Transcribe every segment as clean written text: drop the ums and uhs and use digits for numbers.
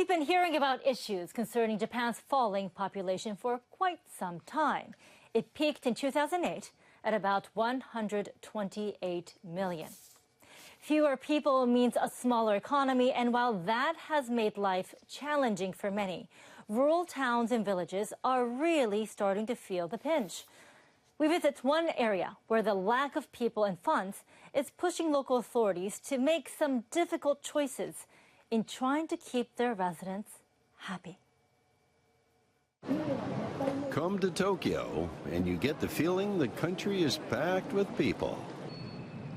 We've been hearing about issues concerning Japan's falling population for quite some time. It peaked in 2008 at about 128 million. Fewer people means a smaller economy, and while that has made life challenging for many, rural towns and villages are really starting to feel the pinch. We visit one area where the lack of people and funds is pushing local authorities to make some difficult choices in trying to keep their residents happy. Come to Tokyo, and you get the feeling the country is packed with people.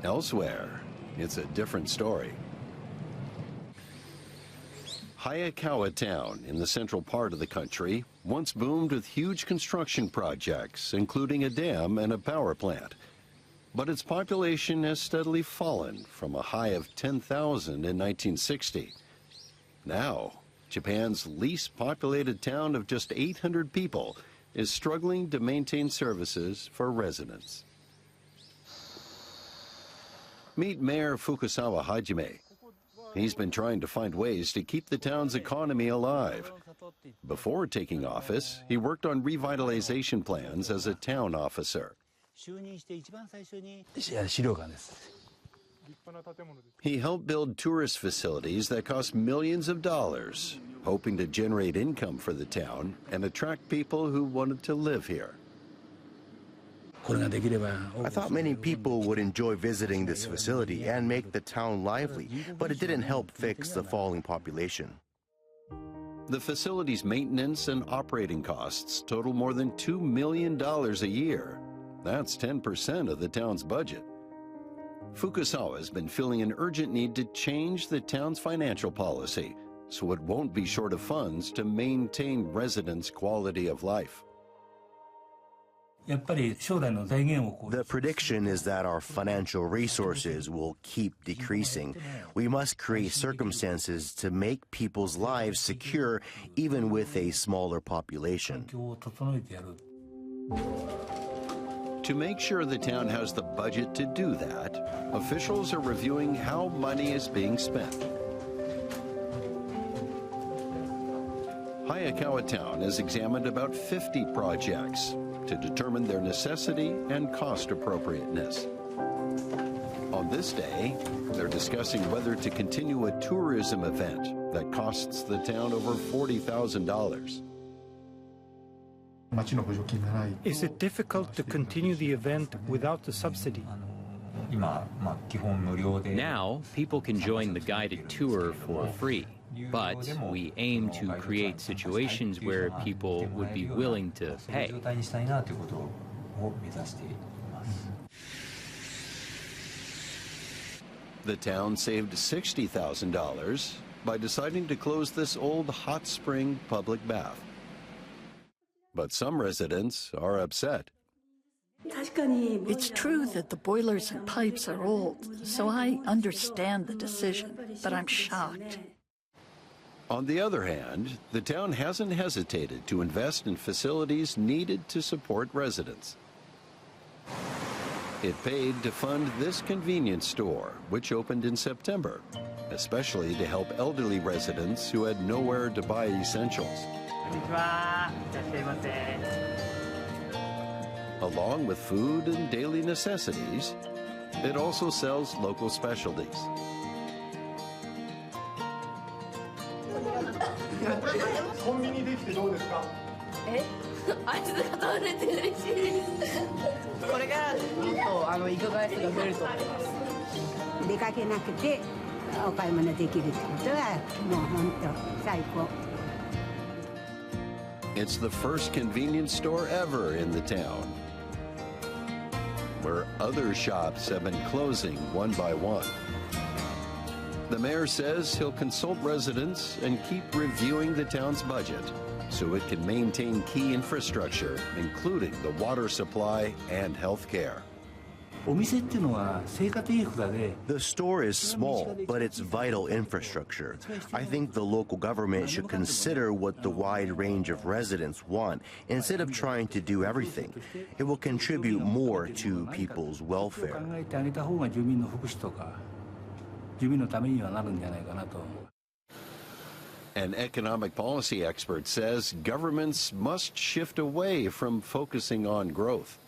Elsewhere, it's a different story. Hayakawa Town, in the central part of the country, once boomed with huge construction projects, including a dam and a power plant. But its population has steadily fallen from a high of 10,000 in 1960. Now, Japan's least populated town of just 800 people is struggling to maintain services for residents. Meet Mayor Fukusawa Hajime. He's been trying to find ways to keep the town's economy alive. Before taking office, he worked on revitalization plans as a town officer. He helped build tourist facilities that cost millions of dollars, hoping to generate income for the town and attract people who wanted to live here. I thought many people would enjoy visiting this facility and make the town lively, but it didn't help fix the falling population. The facility's maintenance and operating costs total more than $2 million a year. That's 10% of the town's budget. Fukusawa has been feeling an urgent need to change the town's financial policy so it won't be short of funds to maintain residents' quality of life. The prediction is that our financial resources will keep decreasing. We must create circumstances to make people's lives secure even with a smaller population. To make sure the town has the budget to do that, officials are reviewing how money is being spent. Hayakawa Town has examined about 50 projects to determine their necessity and cost appropriateness. On this day, they're discussing whether to continue a tourism event that costs the town over $40,000. Is it difficult to continue the event without the subsidy? Now, people can join the guided tour for free, but we aim to create situations where people would be willing to pay. The town saved $60,000 by deciding to close this old hot spring public bath. But some residents are upset. It's true that the boilers and pipes are old, so I understand the decision, but I'm shocked. On the other hand, the town hasn't hesitated to invest in facilities needed to support residents. It paid to fund this convenience store, which opened in September, especially to help elderly residents who had nowhere to buy essentials. Along with food and daily necessities, it also sells local specialties. It's the first convenience store ever in the town, where other shops have been closing one by one. The mayor says he'll consult residents and keep reviewing the town's budget so it can maintain key infrastructure, including the water supply and health care. The store is small, but it's vital infrastructure. I think the local government should consider what the wide range of residents want instead of trying to do everything. It will contribute more to people's welfare. An economic policy expert says governments must shift away from focusing on growth.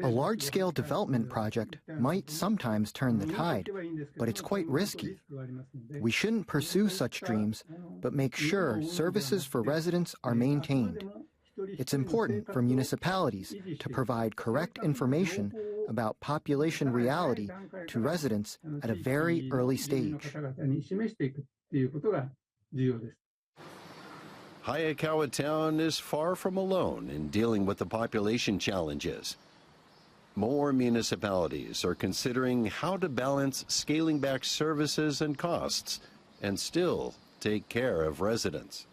A large-scale development project might sometimes turn the tide, but it's quite risky. We shouldn't pursue such dreams, but make sure services for residents are maintained. It's important for municipalities to provide correct information about population reality to residents at a very early stage. Hayakawa Town is far from alone in dealing with the population challenges. More municipalities are considering how to balance scaling back services and costs and still take care of residents.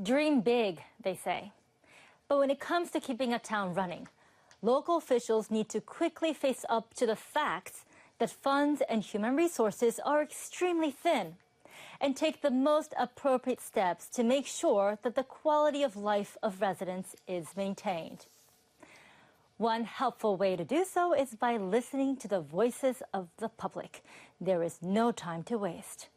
Dream big, they say. But when it comes to keeping a town running, local officials need to quickly face up to the facts that funds and human resources are extremely thin, and take the most appropriate steps to make sure that the quality of life of residents is maintained. One helpful way to do so is by listening to the voices of the public. There is no time to waste.